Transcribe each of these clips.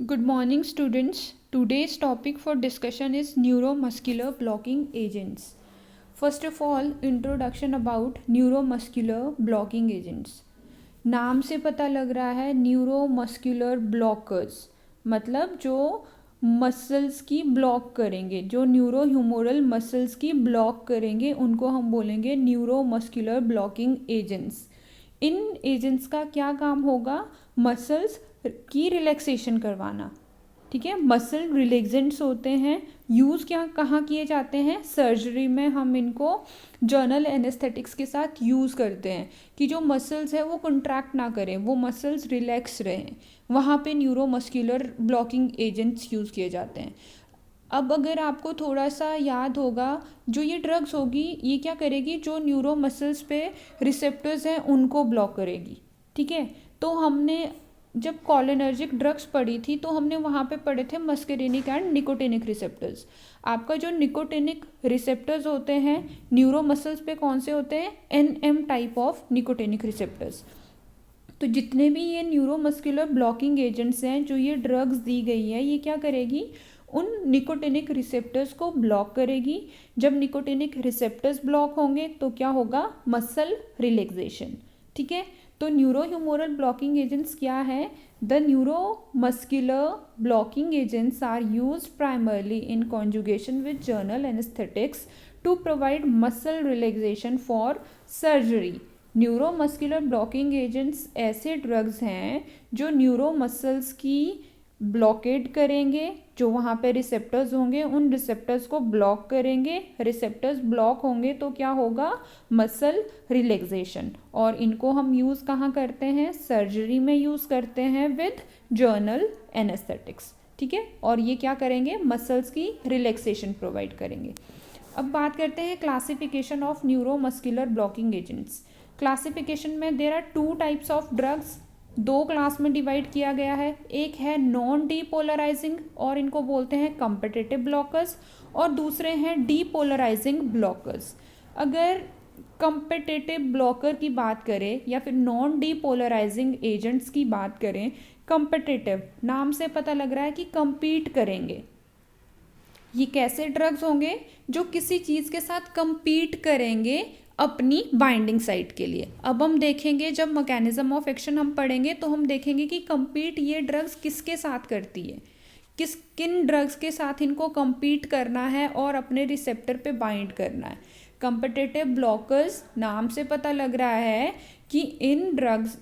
Good morning, students. Today's topic for discussion is neuromuscular blocking agents. First of all, introduction about neuromuscular blocking agents. नाम से पता लग रहा है neuromuscular blockers, मतलब जो मसल्स की ब्लॉक करेंगे, जो न्यूरो ह्यूमोरल मसल्स की ब्लॉक करेंगे, उनको हम बोलेंगे न्यूरोमस्कुलर ब्लॉकिंग एजेंट्स. इन एजेंट्स का क्या काम होगा? मसल्स की रिलैक्सेशन करवाना. ठीक है, मसल रिलैक्सेंट्स होते हैं. यूज़ क्या कहाँ किए जाते हैं? सर्जरी में हम इनको जर्नल एनेस्थेटिक्स के साथ यूज़ करते हैं कि जो मसल्स है वो कंट्रैक्ट ना करें, वो मसल्स रिलैक्स रहें. वहाँ पे न्यूरोमस्कुलर ब्लॉकिंग एजेंट्स यूज़ किए जाते हैं. अब अगर आपको थोड़ा सा याद होगा, जो ये ड्रग्स होगी ये क्या करेगी? जो न्यूरो मसल्स पे रिसेप्टर्स हैं उनको ब्लॉक करेगी. ठीक है, तो हमने जब कॉलिनर्जिक ड्रग्स पढ़ी थी तो हमने वहाँ पे पढ़े थे मस्करेनिक एंड निकोटिनिक रिसेप्टर्स. आपका जो निकोटिनिक रिसेप्टर्स होते हैं न्यूरो मसल्स पे कौन से होते हैं? NM type of nicotinic receptors. तो जितने भी ये न्यूरोमस्कुलर ब्लॉकिंग एजेंट्स हैं, जो ये ड्रग्स दी गई है, ये क्या करेगी? उन निकोटिनिक रिसेप्टर्स को ब्लॉक करेगी. जब निकोटिनिक रिसेप्टर्स ब्लॉक होंगे तो क्या होगा? Muscle relaxation. ठीक है, तो न्यूरोह्यूमोरल ब्लॉकिंग एजेंट्स क्या है? The neuromuscular blocking agents are used primarily in conjugation with general anaesthetics to provide muscle relaxation for surgery. Neuromuscular blocking agents ऐसे ड्रग्स हैं जो न्यूरो मसल्स की ब्लॉकेड करेंगे. जो वहाँ पे रिसेप्टर्स होंगे उन रिसेप्टर्स को ब्लॉक करेंगे. रिसेप्टर्स ब्लॉक होंगे तो क्या होगा? Muscle relaxation. और इनको हम यूज़ कहाँ करते हैं? सर्जरी में यूज़ करते हैं विद जर्नल एनेस्थेटिक्स. ठीक है, और ये क्या करेंगे? मसल्स की रिलैक्सेशन प्रोवाइड करेंगे. अब बात करते हैं classification of neuromuscular blocking agents. Classification में there are 2 types of drugs. 2 class में डिवाइड किया गया है. एक है नॉन डीपोलराइजिंग और इनको बोलते हैं कम्पिटिटिव ब्लॉकर्स, और दूसरे हैं डीपोलराइजिंग ब्लॉकर्स. अगर कम्पिटिटिव ब्लॉकर की बात करें या फिर नॉन डीपोलराइजिंग एजेंट्स की बात करें, कम्पिटिटिव नाम से पता लग रहा है कि कम्पीट करेंगे. ये कैसे ड्रग्स होंगे? जो किसी चीज़ के साथ कम्पीट करेंगे अपनी बाइंडिंग साइट के लिए. अब हम देखेंगे, जब मैकेनिज्म ऑफ एक्शन हम पढ़ेंगे तो हम देखेंगे कि कम्पीट ये ड्रग्स किसके साथ करती है, किन ड्रग्स के साथ इनको कम्पीट करना है और अपने रिसेप्टर पे बाइंड करना है. कम्पिटिटिव ब्लॉकर्स नाम से पता लग रहा है कि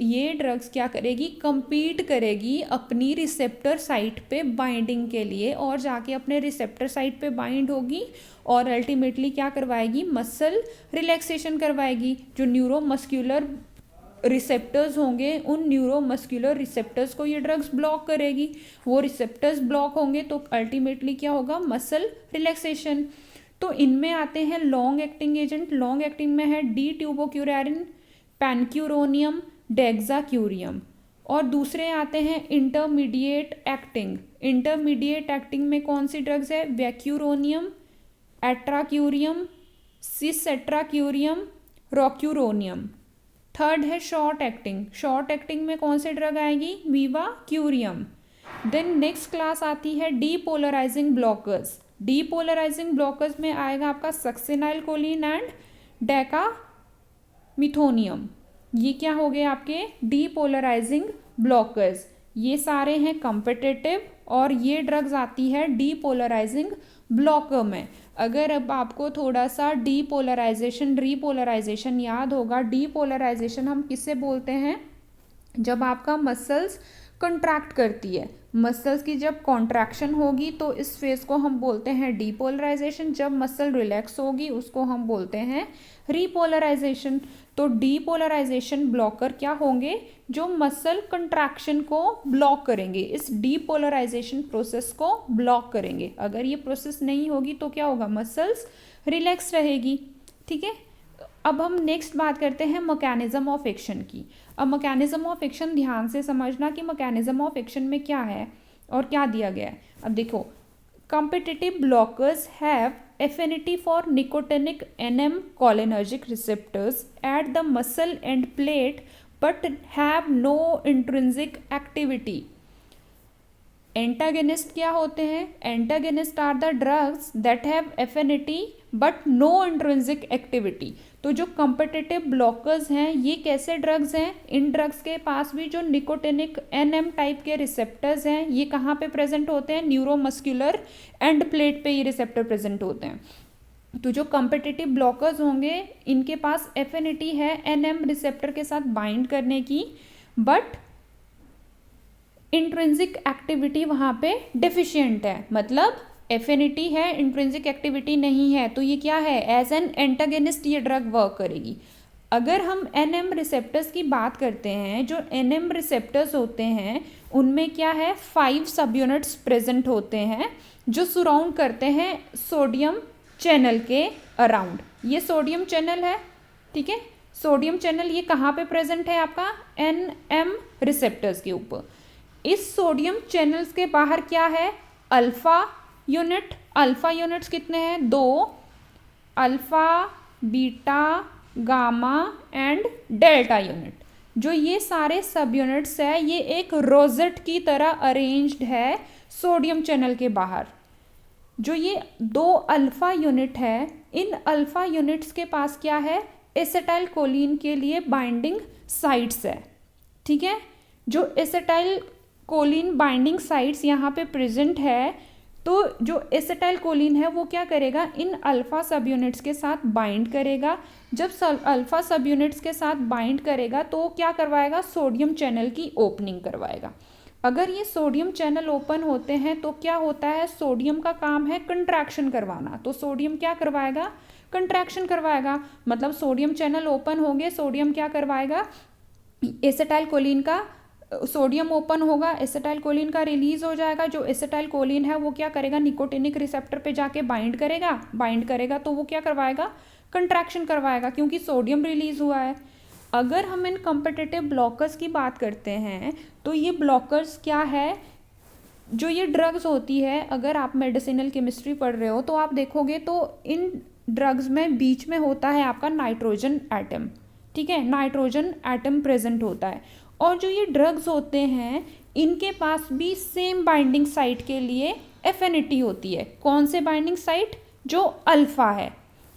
ये ड्रग्स क्या करेगी? कम्पीट करेगी अपनी रिसेप्टर साइट पे बाइंडिंग के लिए, और जाके अपने रिसेप्टर साइट पे बाइंड होगी और अल्टीमेटली क्या करवाएगी? मसल रिलैक्सेशन करवाएगी. जो न्यूरोमस्कुलर रिसेप्टर्स होंगे उन न्यूरोमस्कुलर रिसेप्टर्स को ये ड्रग्स ब्लॉक करेगी. वो रिसेप्टर्स ब्लॉक होंगे तो अल्टीमेटली क्या होगा? Muscle relaxation. तो इनमें आते हैं long acting agent. Long acting में है डी ट्यूबोक्यूरेरिन, पैनक्यूरोनियम, डेक्साक्यूरियम. और दूसरे आते हैं इंटरमीडिएट एक्टिंग. इंटरमीडिएट एक्टिंग में कौन सी ड्रग्स है? वैक्यूरोनियम, एट्राक्यूरियम, सिसएट्राक्यूरियम, रॉक्यूरोनियम. थर्ड है शॉर्ट एक्टिंग. शॉर्ट एक्टिंग में कौन से ड्रग आएगी? वीवाक्यूरियम. देन नेक्स्ट क्लास आती है डीपोलराइजिंग ब्लॉकर्स. डीपोलराइजिंग ब्लॉकर्स में आएगा आपका सक्सिनाइल कोलिन एंड डेकामिथोनियम. ये क्या हो गए आपके? Depolarising blockers. ये सारे हैं कम्पिटिटिव और ये ड्रग्स आती है डीपोलराइजिंग ब्लॉकर में. अगर अब आपको थोड़ा सा डीपोलराइजेशन रीपोलराइजेशन याद होगा, डीपोलराइजेशन हम किससे बोलते हैं? जब आपका मसल्स कंट्रैक्ट करती है, मसल्स की जब कॉन्ट्रैक्शन होगी तो इस फेज को हम बोलते हैं डीपोलराइजेशन. जब मसल रिलैक्स होगी उसको हम बोलते हैं रीपोलराइजेशन. तो डीपोलराइजेशन ब्लॉकर क्या होंगे? जो मसल कंट्रैक्शन को ब्लॉक करेंगे, इस डीपोलराइजेशन प्रोसेस को ब्लॉक करेंगे. अगर ये प्रोसेस नहीं होगी तो क्या होगा? मसल्स रिलैक्स रहेगी. ठीक है, अब हम नेक्स्ट बात करते हैं मैकेनिज्म ऑफ एक्शन की. अब मैकेनिज्म ऑफ एक्शन ध्यान से समझना कि मैकेनिज्म ऑफ एक्शन में क्या है और क्या दिया गया है. अब देखो, competitive blockers have affinity for nicotinic NM cholinergic receptors at the muscle end plate but have no intrinsic activity. Antagonist क्या होते हैं? Antagonist are the drugs that have affinity but no intrinsic activity. तो जो competitive blockers हैं ये कैसे drugs हैं? इन drugs के पास भी जो निकोटिनिक एनएम टाइप के रिसेप्टर्स हैं ये कहाँ पे प्रेजेंट होते हैं? न्यूरोमस्कुलर एंड प्लेट पे ये रिसेप्टर प्रेजेंट होते हैं। तो जो कॉम्पिटिटिव ब्लॉकर्स होंगे इनके पास एफिनिटी है एनएम रिसेप्टर के साथ बाइंड करने की, बट इंट्रिंसिक एक्टिविटी वहाँ पे डिफिशिएंट है, मतलब एफिनिटी है इंट्रिंसिक एक्टिविटी नहीं है। तो ये क्या है? एज एन एंटागनिस्ट ये ड्रग वर्क करेगी। अगर हम एनएम रिसेप्टर्स की बात करते हैं, जो एनएम रिसेप्टर्स होते हैं उनमें क्या है? 5 सब यूनिट्स प्रेजेंट होते हैं जो सराउंड करते हैं सोडियम चैनल के अराउंड। ये सोडियम चैनल है, ठीक है। सोडियम चैनल ये कहाँ पे प्रेजेंट है? आपका एनएम रिसेप्टर्स के ऊपर। इस सोडियम चैनल्स के बाहर क्या है? Alpha unit. अल्फा यूनिट्स कितने हैं? 2, alpha, beta, gamma and delta unit. जो ये सारे सब यूनिट्स है ये एक रोजेट की तरह अरेंज्ड है सोडियम चैनल के बाहर। जो ये 2 अल्फा यूनिट है, इन अल्फा यूनिट्स के पास क्या है? एसिटाइल कोलिन के लिए बाइंडिंग साइट्स है, ठीक है। जो एसिटाइल कोलिन बाइंडिंग साइट्स यहाँ पे प्रेजेंट है, तो जो एसिटाइल कोलिन है वो क्या करेगा? इन अल्फा सब यूनिट्स के साथ बाइंड करेगा। जब अल्फा सब यूनिट्स के साथ बाइंड करेगा तो क्या करवाएगा? सोडियम चैनल की ओपनिंग करवाएगा। अगर ये सोडियम चैनल ओपन होते हैं तो क्या होता है? सोडियम का काम है कंट्रैक्शन करवाना, तो सोडियम क्या करवाएगा? कंट्रैक्शन करवाएगा। मतलब सोडियम चैनल ओपन होंगे, सोडियम क्या करवाएगा? एसिटाइल कोलिन का, सोडियम ओपन होगा, एसिटाइल कोलिन का रिलीज हो जाएगा। जो एसिटाइल कोलिन है वो क्या करेगा? निकोटिनिक रिसेप्टर पे जाके बाइंड करेगा तो वो क्या करवाएगा? कंट्रैक्शन करवाएगा, क्योंकि सोडियम रिलीज हुआ है। अगर हम इन कॉम्पिटिटिव ब्लॉकर्स की बात करते हैं तो ये ब्लॉकर्स क्या है? जो ये ड्रग्स होती है, अगर आप मेडिसिनल केमिस्ट्री पढ़ रहे हो तो आप देखोगे तो इन ड्रग्स में बीच में होता है आपका नाइट्रोजन एटम, ठीक है। नाइट्रोजन एटम प्रेजेंट होता है। और जो ये ड्रग्स होते हैं इनके पास भी सेम बाइंडिंग साइट के लिए एफिनिटी होती है। कौन से बाइंडिंग साइट? जो अल्फा है,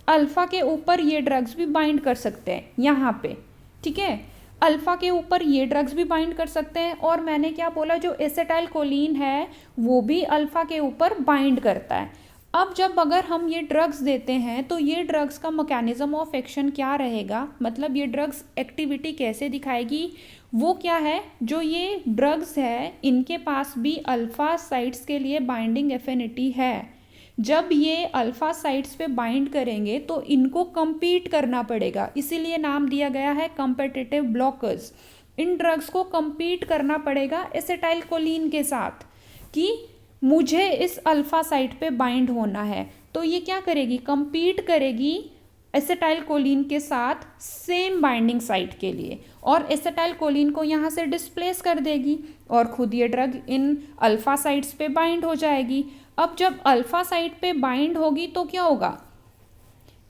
अल्फा के ऊपर ये ड्रग्स भी बाइंड कर सकते हैं यहाँ पे, ठीक है। अल्फा के ऊपर ये ड्रग्स भी बाइंड कर सकते हैं। और मैंने क्या बोला? जो एसिटाइल कोलिन है वो भी अल्फा के ऊपर बाइंड करता है। अब जब अगर हम ये ड्रग्स देते हैं तो ये ड्रग्स का मैकेनिज्म ऑफ एक्शन क्या रहेगा? मतलब ये ड्रग्स एक्टिविटी कैसे दिखाएगी? वो क्या है? जो ये ड्रग्स है इनके पास भी अल्फा साइट्स के लिए बाइंडिंग एफिनिटी है। जब ये अल्फा साइट्स पे बाइंड करेंगे तो इनको compete करना पड़ेगा, इसीलिए नाम दिया गया है कॉम्पिटिटिव ब्लॉकर्स। इन ड्रग्स को compete करना पड़ेगा एसिटाइल कोलिन के साथ कि मुझे इस अल्फा साइट पे बाइंड होना है। तो ये क्या करेगी? compete करेगी एसिटाइल कोलिन के साथ सेम बाइंडिंग साइट के लिए, और एसिटाइल कोलिन को यहाँ से डिस्प्लेस कर देगी और खुद ये ड्रग इन अल्फा साइट्स पे बाइंड हो जाएगी। अब जब अल्फा साइट पे बाइंड होगी तो क्या होगा?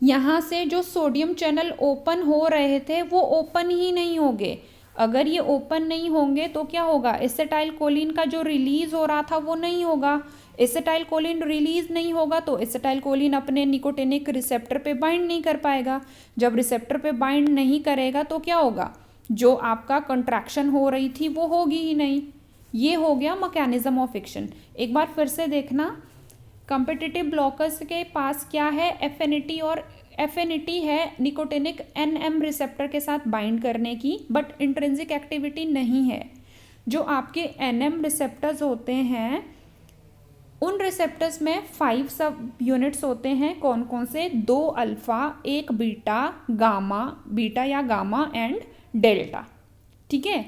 यहाँ से जो सोडियम चैनल ओपन हो रहे थे वो ओपन ही नहीं होंगे। अगर ये ओपन नहीं होंगे तो क्या होगा? एसिटाइल कोलिन का जो रिलीज हो रहा था वो नहीं होगा। एसिटाइल कोलिन रिलीज नहीं होगा तो एसिटाइल कोलिन अपने निकोटिनिक रिसेप्टर पे बाइंड नहीं कर पाएगा। जब रिसेप्टर पे बाइंड नहीं करेगा तो क्या होगा? जो आपका कंट्रैक्शन हो रही थी वो होगी ही नहीं। ये हो गया मैकेनिज्म ऑफ एक्शन। एक बार फिर से देखना, कॉम्पिटिटिव ब्लॉकर्स के पास क्या है? एफिनिटी, और एफिनिटी है निकोटिनिक एनएम रिसेप्टर के साथ बाइंड करने की, बट इंट्रिंसिक एक्टिविटी नहीं है। जो आपके एनएम रिसेप्टर्स होते हैं उन रिसेप्टर्स में 5 सब यूनिट्स होते हैं। कौन कौन से? 2 अल्फा, 1 बीटा, गामा, बीटा या गामा एंड डेल्टा, ठीक है।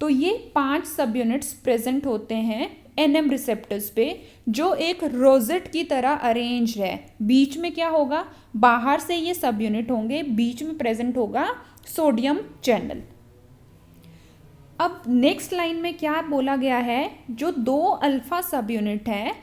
तो ये 5 सब यूनिट्स प्रेजेंट होते हैं एनएम रिसेप्टर्स पे, जो एक रोजेट की तरह अरेंज है। बीच में क्या होगा? बाहर से ये सब यूनिट होंगे, बीच में प्रेजेंट होगा सोडियम चैनल। अब नेक्स्ट लाइन में क्या बोला गया है? जो 2 अल्फा सब यूनिट है,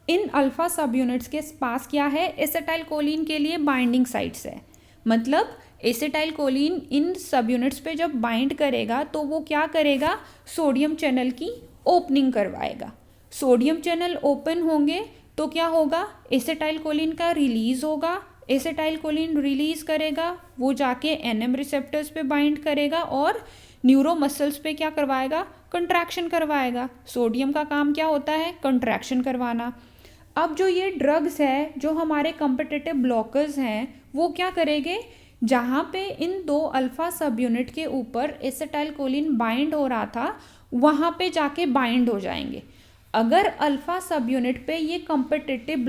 इन अल्फा सब यूनिट्स के पास क्या है? एसिटाइल कोलिन के लिए बाइंडिंग साइट्स है। मतलब एसिटाइल कोलिन इन सब यूनिट्स पे जब बाइंड करेगा तो वो क्या करेगा? सोडियम चैनल की ओपनिंग करवाएगा। सोडियम चैनल ओपन होंगे तो क्या होगा, एसिटाइलकोलिन का रिलीज होगा, एसिटाइलकोलिन रिलीज करेगा, वो जाके एनएम रिसेप्टर्स पे बाइंड करेगा और न्यूरो मसल्स पे क्या करवाएगा, कंट्रैक्शन करवाएगा। सोडियम का काम क्या होता है, कंट्रैक्शन करवाना। अब जो ये ड्रग्स है, जो हमारे कॉम्पिटिटिव ब्लॉकर्स हैं, वो क्या करेंगे, जहाँ पे इन 2 अल्फा सब यूनिट के ऊपर एसिटाइलकोलिन बाइंड हो रहा था वहाँ पे जाके बाइंड हो जाएंगे। अगर अल्फा सब यूनिट पे ये कॉम्पिटिटिव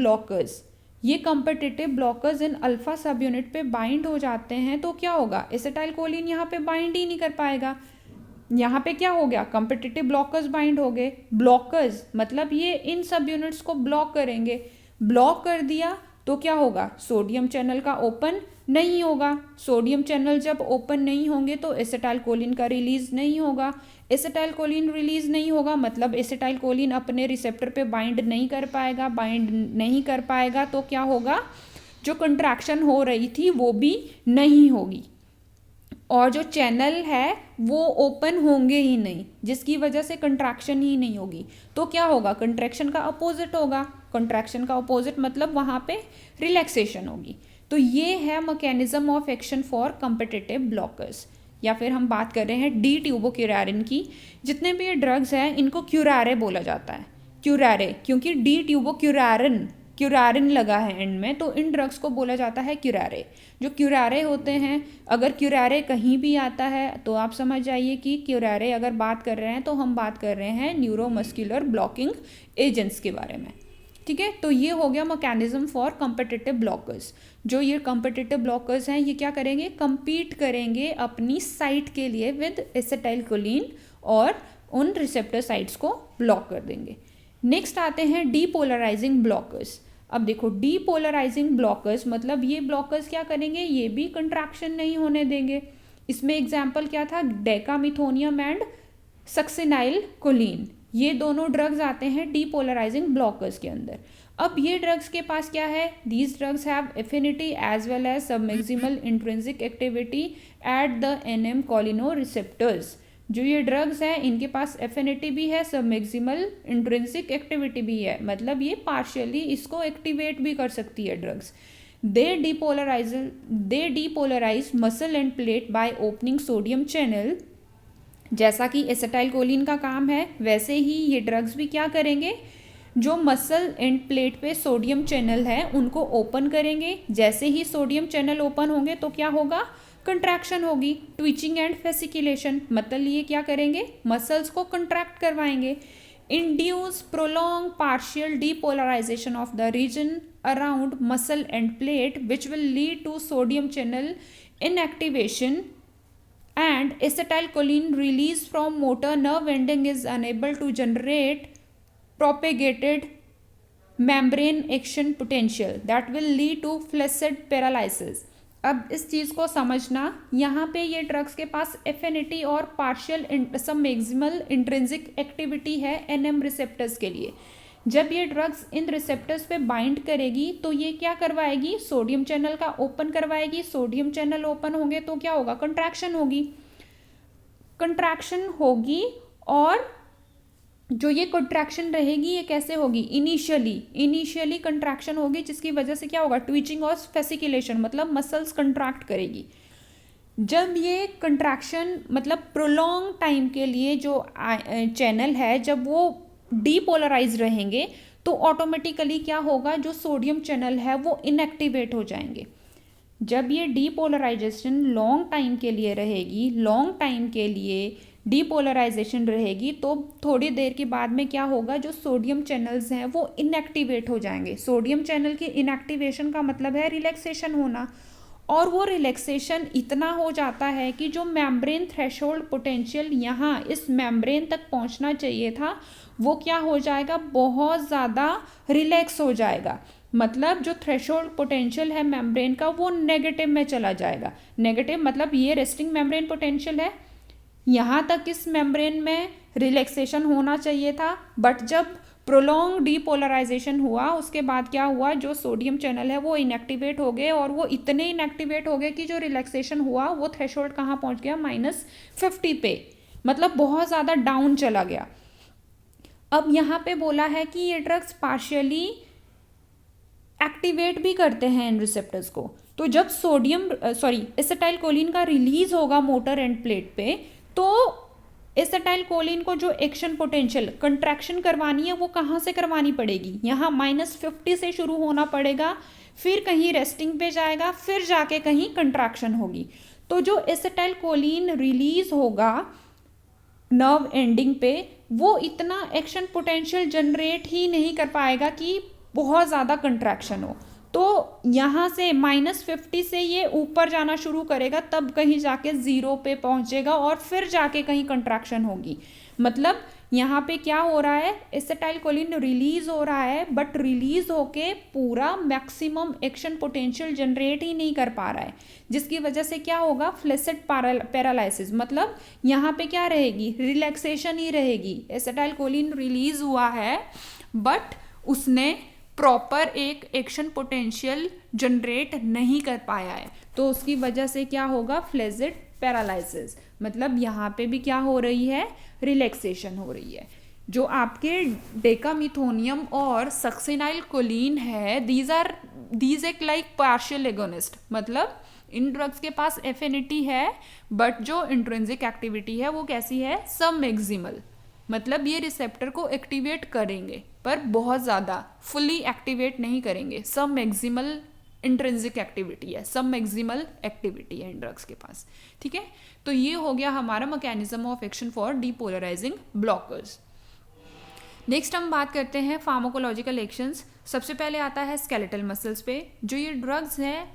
ब्लॉकर्स इन अल्फा सब यूनिट पे बाइंड हो जाते हैं तो क्या होगा, एसिटाइलकोलिन यहाँ पे बाइंड ही नहीं कर पाएगा। यहाँ पे क्या हो गया, कॉम्पिटिटिव ब्लॉकर्स बाइंड हो गए। ब्लॉकर्स मतलब ये इन सब यूनिट्स को ब्लॉक करेंगे, ब्लॉक कर दिया तो क्या होगा, सोडियम चैनल का ओपन नहीं होगा। सोडियम चैनल जब ओपन नहीं होंगे तो एसिटाइलकोलिन का रिलीज नहीं होगा। एसिटाइलकोलिन रिलीज नहीं होगा मतलब एसिटाइलकोलिन अपने रिसेप्टर पे बाइंड नहीं कर पाएगा तो क्या होगा, जो कंट्रैक्शन हो रही थी वो भी नहीं होगी और जो चैनल है वो ओपन होंगे ही नहीं, जिसकी वजह से कंट्रैक्शन ही नहीं होगी। तो क्या होगा, कंट्रैक्शन का अपोजिट होगा। कंट्रैक्शन का अपोजिट मतलब वहाँ पे रिलैक्सेशन होगी। तो ये है mechanism of action for competitive blockers. या फिर हम बात कर रहे हैं डी ट्यूबोक्यूरारिन की। जितने भी ये ड्रग्स हैं इनको क्यूरारे बोला जाता है, क्यूरारे, क्योंकि डी क्यूरारिन लगा है एंड में, तो इन ड्रग्स को बोला जाता है क्यूरारे। जो क्यूरारे होते हैं, अगर क्यूरारे कहीं भी आता है तो आप समझ जाइए कि क्यूरारे अगर बात कर रहे हैं तो हम बात कर रहे हैं न्यूरोमस्कुलर ब्लॉकिंग एजेंट्स के बारे में। ठीक है, तो ये हो गया मैकेनिज्म फॉर कॉम्पिटिटिव ब्लॉकर्स। जो ये कॉम्पिटिटिव ब्लॉकर्स हैं ये क्या करेंगे, compete करेंगे अपनी साइट के लिए विद एसिटाइलकोलिन और उन रिसेप्टर साइट्स को ब्लॉक कर देंगे। नेक्स्ट आते हैं डीपोलराइजिंग ब्लॉकर्स। अब देखो, डीपोलराइजिंग ब्लॉकर्स मतलब ये ब्लॉकर्स क्या करेंगे, ये भी कंट्रैक्शन नहीं होने देंगे। इसमें एग्जाम्पल क्या था, डेकामिथोनियम एंड सक्सिनाइल कोलिन, ये दोनों ड्रग्स आते हैं डीपोलराइजिंग ब्लॉकर्स के अंदर। अब ये ड्रग्स के पास क्या है, these drugs have affinity as well as submaximal intrinsic activity at the NM cholinoreceptors. जो ये ड्रग्स हैं इनके पास एफिनिटी भी है, सबमैक्सिमल इंट्रिंसिक एक्टिविटी भी है, मतलब ये पार्शियली इसको एक्टिवेट भी कर सकती है drugs. They depolarise muscle end plate by opening sodium channel. जैसा कि एसिटाइलकोलिन का काम है वैसे ही ये ड्रग्स भी क्या करेंगे, जो मसल एंड प्लेट पे सोडियम चैनल है उनको ओपन करेंगे। जैसे ही सोडियम चैनल ओपन होंगे तो क्या होगा, कंट्रैक्शन होगी, ट्विचिंग एंड फेसिकुलेशन, मतलब ये क्या करेंगे, मसल्स को कंट्रैक्ट करवाएंगे। Induce prolong partial depolarisation of the region around muscle end plate which will lead to sodium channel inactivation and acetylcholine release from motor nerve ending is unable to generate propagated membrane action potential that will lead to flaccid paralysis। अब इस चीज़ को समझना, यहाँ पे ये drugs के पास affinity और partial सब मैक्सिमल इंट्रिंसिक एक्टिविटी है एनएम रिसेप्टर्स के लिए। जब ये ड्रग्स इन रिसेप्टर्स पे बाइंड करेगी तो ये क्या करवाएगी, सोडियम चैनल का ओपन करवाएगी। सोडियम चैनल ओपन होंगे तो क्या होगा, कंट्रैक्शन होगी और जो ये कंट्रैक्शन रहेगी ये कैसे होगी, इनिशियली कंट्रैक्शन होगी, जिसकी वजह से क्या होगा, ट्विचिंग और फेसिकुलेशन, मतलब मसल्स कंट्रैक्ट करेगी। जब ये कंट्रैक्शन मतलब प्रोलॉन्ग टाइम के लिए जो चैनल है जब वो डीपोलराइज रहेंगे तो ऑटोमेटिकली क्या होगा, जो सोडियम चैनल है वो इनएक्टिवेट हो जाएंगे। जब ये डीपोलराइजेशन लॉन्ग टाइम के लिए रहेगी, डीपोलराइजेशन रहेगी तो थोड़ी देर के बाद में क्या होगा, जो सोडियम चैनल्स हैं वो इनएक्टिवेट हो जाएंगे। सोडियम चैनल की इनएक्टिवेशन का मतलब है रिलैक्सेशन होना, और वो रिलैक्सेशन इतना हो जाता है कि जो मेम्ब्रेन थ्रेशोल्ड पोटेंशियल यहाँ इस मेम्ब्रेन तक पहुँचना चाहिए था वो क्या हो जाएगा, बहुत ज़्यादा रिलैक्स हो जाएगा। मतलब जो थ्रेशोल्ड पोटेंशियल है मेम्ब्रेन का वो नेगेटिव में चला जाएगा। नेगेटिव मतलब ये रेस्टिंग मेम्ब्रेन पोटेंशियल है, यहाँ तक इस मेम्ब्रेन में रिलैक्सेशन होना चाहिए था, बट जब प्रोलॉन्ग डीपोलराइजेशन हुआ उसके बाद क्या हुआ, जो सोडियम चैनल है वो इनएक्टिवेट हो गए, और वो इतने इनएक्टिवेट हो गए कि जो रिलैक्सेशन हुआ वो थ्रेशोल्ड कहाँ पहुँच गया, -50 पे, मतलब बहुत ज़्यादा डाउन चला गया। अब यहाँ पे बोला है कि ये ड्रग्स पार्शियली एक्टिवेट भी करते हैं इन रिसेप्टर्स को। तो जब एसिटाइलकोलिन का रिलीज होगा मोटर एंड प्लेट पे, तो एसिटाइलकोलिन को जो एक्शन पोटेंशियल कंट्रैक्शन करवानी है वो कहाँ से करवानी पड़ेगी, यहाँ -50 से शुरू होना पड़ेगा, फिर कहीं रेस्टिंग पे जाएगा, फिर जाके कहीं कंट्रैक्शन होगी। तो जो एसिटाइलकोलिन रिलीज होगा नर्व एंडिंग पे, वो इतना एक्शन पोटेंशियल जनरेट ही नहीं कर पाएगा कि बहुत ज़्यादा कंट्रैक्शन हो। तो यहाँ से -50 से ये ऊपर जाना शुरू करेगा, तब कहीं जाके 0 पे पहुँचेगा और फिर जाके कहीं कंट्रैक्शन होगी। मतलब यहाँ पे क्या हो रहा है, एसिटाइलकोलिन रिलीज हो रहा है, बट रिलीज होके पूरा मैक्सिमम एक्शन पोटेंशियल जनरेट ही नहीं कर पा रहा है, जिसकी वजह से क्या होगा, फ्लैसिड पैरालिसिस। मतलब यहाँ पे क्या रहेगी, रिलैक्सेशन ही रहेगी। एसिटाइलकोलिन रिलीज हुआ है बट उसने प्रॉपर एक एक्शन पोटेंशियल जनरेट नहीं कर पाया है, तो उसकी वजह से क्या होगा, फ्लैसिड पैरालिसिस। मतलब यहाँ पे भी क्या हो रही है, रिलैक्सेशन हो रही है। जो आपके डेकामिथोनियम और सक्सिनाइलकोलिन है, दीज एक लाइक पार्शियल एगोनिस्ट। मतलब इन ड्रग्स के पास एफिनिटी है, बट जो इंट्रिंसिक एक्टिविटी है वो कैसी है, सब मैक्सिमल। मतलब ये रिसेप्टर को एक्टिवेट करेंगे पर बहुत ज़्यादा फुली एक्टिवेट नहीं करेंगे, सब मैक्सिमल इंट्रिंसिक एक्टिविटी है, सब मैक्सिमल एक्टिविटी है इन ड्रग्स के पास। ठीक है, तो ये हो गया हमारा mechanism of action for depolarising blockers. Next हम बात करते हैं फार्माकोलॉजिकल एक्शंस। सबसे पहले आता है स्केलेटल मसल्स पे। जो ये ड्रग्स हैं,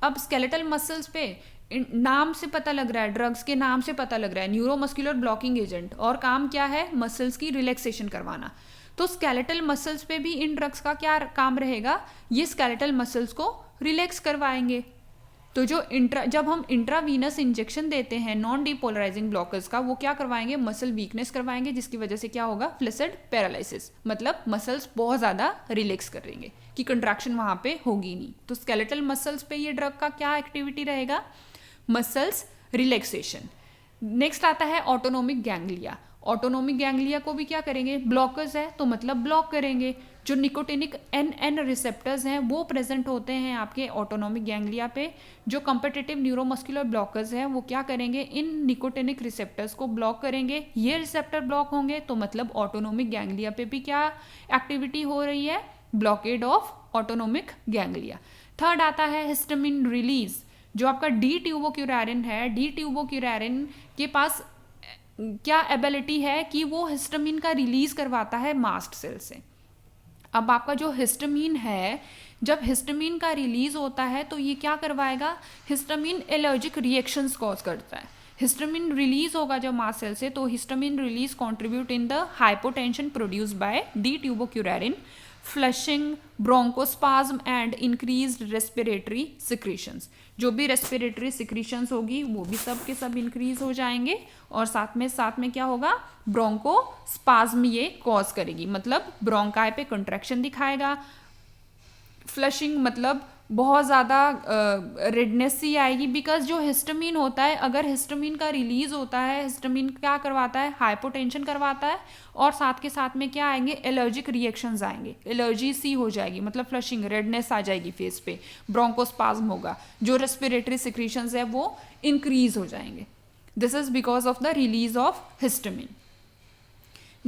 अब स्केलेटल मसल्स पे नाम से पता लग रहा है, ड्रग्स के नाम से पता लग रहा है न्यूरोमस्कुलर ब्लॉकिंग एजेंट, और काम क्या है, मसल्स की रिलैक्सेशन करवाना। तो स्केलेटल मसल्स पे भी इन ड्रग्स का क्या काम रहेगा, ये स्केलेटल मसल्स को रिलैक्स करवाएंगे। तो जब हम इंट्रावीनस इंजेक्शन देते हैं नॉन डीपोलराइजिंग ब्लॉकर्स का, वो क्या करवाएंगे, मसल वीकनेस करवाएंगे, जिसकी वजह से क्या होगा, फ्लैसिड पैरालिसिस। मतलब मसल्स बहुत ज़्यादा रिलैक्स करेंगे कि कंट्रैक्शन वहाँ पे होगी नहीं। तो स्केलेटल मसल्स पे ये ड्रग का क्या एक्टिविटी रहेगा, मसल्स रिलैक्सेशन। नेक्स्ट आता है ऑटोनोमिक गैंग्लिया। ऑटोनोमिक गैंग्लिया को भी क्या करेंगे, ब्लॉकर्स है तो मतलब ब्लॉक करेंगे। जो निकोटिनिक एन रिसेप्टर्स हैं वो प्रेजेंट होते हैं आपके ऑटोनोमिक गैंग्लिया पे। जो कॉम्पिटिटिव न्यूरोमस्कुलर ब्लॉकर्स हैं वो क्या करेंगे, इन निकोटिनिक रिसेप्टर्स को ब्लॉक करेंगे। ये रिसेप्टर ब्लॉक होंगे तो मतलब ऑटोनोमिक गैंग्लिया पे भी क्या एक्टिविटी हो रही है, blockade of autonomic ganglia. Third आता है हिस्टामिन रिलीज। जो आपका डी ट्यूबोक्यूरारिन है, डी ट्यूबोक्यूरारिन के पास क्या एबिलिटी है कि वो हिस्टामिन का रिलीज करवाता है मास्ट सेल से। अब आपका जो हिस्टामिन है, जब हिस्टामिन का रिलीज होता है तो ये क्या करवाएगा, हिस्टामिन एलर्जिक रिएक्शंस कॉज करता है। हिस्टामिन रिलीज होगा जब मास्ट सेल से, तो histamine release contribute in the hypotension produced by D tubocurarine, flushing, bronchospasm and increased respiratory secretions. जो भी रेस्पिरेटरी सिक्रीशंस होगी वो भी सब के सब इंक्रीज हो जाएंगे, और साथ में क्या होगा, ब्रोंकोस्पाज्म ये कॉज करेगी। मतलब ब्रोंकाई पे कंट्रैक्शन दिखाएगा। फ्लशिंग मतलब बहुत ज़्यादा रेडनेस सी आएगी, बिकॉज जो हिस्टामिन होता है, अगर हिस्टामिन का रिलीज होता है, हिस्टामिन क्या करवाता है, हाइपोटेंशन करवाता है, और साथ के साथ में क्या आएंगे, एलर्जिक रिएक्शंस आएंगे, एलर्जी सी हो जाएगी, मतलब फ्लशिंग, रेडनेस आ जाएगी फेस पे, ब्रोंकोस्पाज्म होगा, जो रेस्पिरेटरी सिक्रीशंस है वो इंक्रीज हो जाएंगे। This is because of the release of histamine.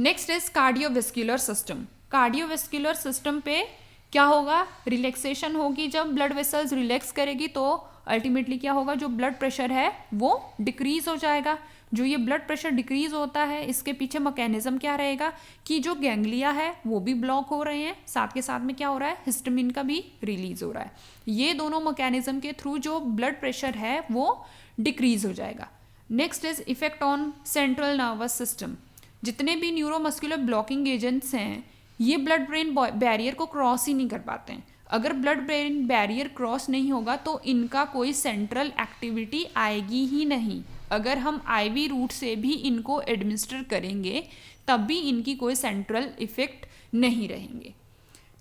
Next is cardiovascular system. Cardiovascular system पे क्या होगा, रिलैक्सेशन होगी। जब ब्लड वेसल्स रिलैक्स करेगी तो अल्टीमेटली क्या होगा, जो ब्लड प्रेशर है वो डिक्रीज हो जाएगा। जो ये ब्लड प्रेशर डिक्रीज होता है, इसके पीछे मैकेनिज्म क्या रहेगा कि जो गैंग्लिया है वो भी ब्लॉक हो रहे हैं, साथ के साथ में क्या हो रहा है, हिस्टामिन का भी रिलीज हो रहा है। ये दोनों मैकेनिज्म के थ्रू जो ब्लड प्रेशर है वो डिक्रीज हो जाएगा। Next is effect on central nervous system. जितने भी न्यूरोमस्कुलर ब्लॉकिंग एजेंट्स हैं, ये ब्लड ब्रेन बैरियर को क्रॉस ही नहीं कर पाते हैं। अगर ब्लड ब्रेन बैरियर क्रॉस नहीं होगा तो इनका कोई सेंट्रल एक्टिविटी आएगी ही नहीं। अगर हम आईवी रूट से भी इनको एडमिनिस्टर करेंगे तब भी इनकी कोई सेंट्रल इफेक्ट नहीं रहेंगे।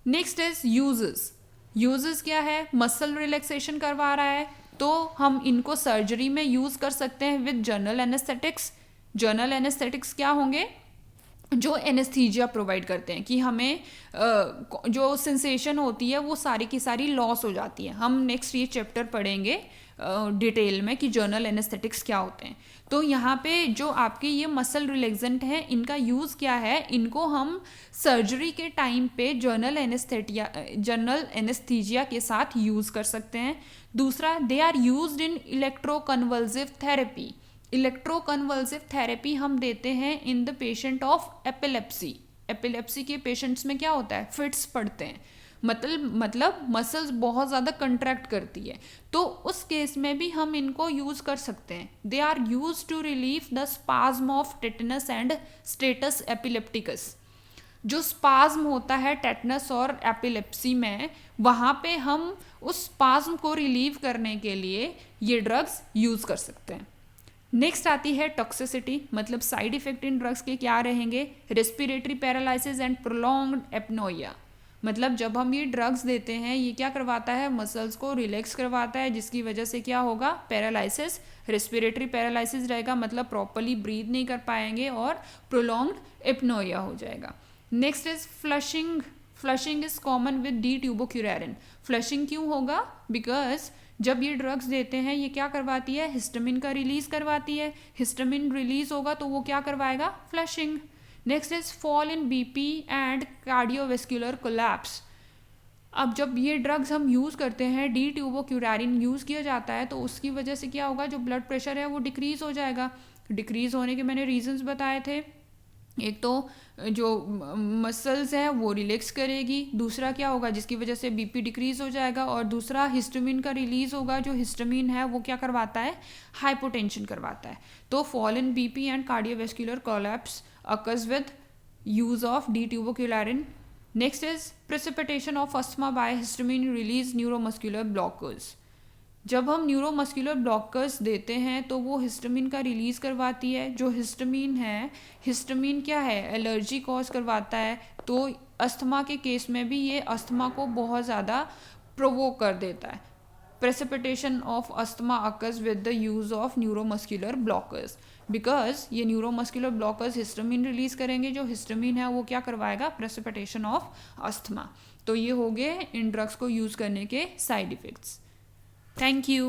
Next is uses. यूजेस क्या है, मसल रिलैक्सेशन करवा रहा है तो हम इनको सर्जरी में यूज़ कर सकते हैं with general anaesthetics. General anaesthetics क्या होंगे, जो एनेस्थीजिया प्रोवाइड करते हैं कि हमें जो सेंसेशन होती है वो सारी की सारी लॉस हो जाती है। हम नेक्स्ट ये चैप्टर पढ़ेंगे डिटेल में कि जर्नल एनेस्थेटिक्स क्या होते हैं। तो यहाँ पे जो आपके ये मसल रिलैक्सेंट हैं इनका यूज़ क्या है, इनको हम सर्जरी के टाइम पे जर्नल एनेस्थीजिया के साथ यूज़ कर सकते हैं। दूसरा, they are used in electroconvulsive therapy. Electroconvulsive therapy हम देते हैं in the patient of epilepsy. Epilepsy के पेशेंट्स में क्या होता है, फिट्स पड़ते हैं, मतलब मसल्स बहुत ज़्यादा कंट्रैक्ट करती है, तो उस केस में भी हम इनको यूज़ कर सकते हैं। They are use to relieve the spasm of tetanus and status epilepticus. जो स्पाज्म होता है टेटनस और एपिलेप्सी में, वहाँ पे हम उस स्पाज्म को रिलीव करने के लिए ये ड्रग्स यूज़ कर सकते हैं। नेक्स्ट आती है टॉक्सिसिटी, मतलब साइड इफेक्ट इन ड्रग्स के क्या रहेंगे, रेस्पिरेटरी पैरालिसिस एंड प्रोलॉन्ग्ड एपनोइया। मतलब जब हम ये ड्रग्स देते हैं ये क्या करवाता है, मसल्स को रिलैक्स करवाता है, जिसकी वजह से क्या होगा, पैरालिसिस, रेस्पिरेटरी पैरालिसिस रहेगा, मतलब प्रॉपरली ब्रीथ नहीं कर पाएंगे और प्रोलॉन्ग्ड एपनोइया हो जाएगा। Next is flushing. Flushing is common with D tubocurarine. Flushing क्यों होगा, बिकॉज जब ये ड्रग्स देते हैं ये क्या करवाती है, हिस्टामिन का रिलीज करवाती है। हिस्टामिन रिलीज होगा तो वो क्या करवाएगा, flushing. Next is fall in BP and cardiovascular collapse. अब जब ये ड्रग्स हम यूज़ करते हैं, डी ट्यूबोक्यूरेरिन यूज़ किया जाता है, तो उसकी वजह से क्या होगा, जो ब्लड प्रेशर है वो डिक्रीज़ हो जाएगा। डिक्रीज़ होने के मैंने रीजंस बताए थे, एक तो जो मसल्स है वो रिलैक्स करेगी, दूसरा क्या होगा जिसकी वजह से बीपी डिक्रीज हो जाएगा, और दूसरा हिस्टामिन का रिलीज होगा। जो हिस्टामिन है वो क्या करवाता है, हाइपोटेंशन करवाता है। तो fall in BP and cardiovascular collapse occurs with use of D tubocurarine. Next is precipitation of asthma by histamine release neuromuscular blockers. जब हम न्यूरोमस्कुलर ब्लॉकर्स देते हैं तो वो हिस्टामिन का रिलीज़ करवाती है। जो हिस्टामिन है, हिस्टामिन क्या है, एलर्जी कॉज करवाता है, तो अस्थमा के केस में भी ये अस्थमा को बहुत ज़्यादा प्रोवोक कर देता है। Precipitation of asthma occurs with the use of neuromuscular blockers, because ये न्यूरोमस्कुलर ब्लॉकर्स हिस्टामिन रिलीज़ करेंगे, जो हिस्टामिन है वो क्या करवाएगा, प्रेसिपिटेशन ऑफ अस्थमा। तो ये हो गए इन ड्रग्स को यूज़ करने के साइड इफ़ेक्ट्स। Thank you.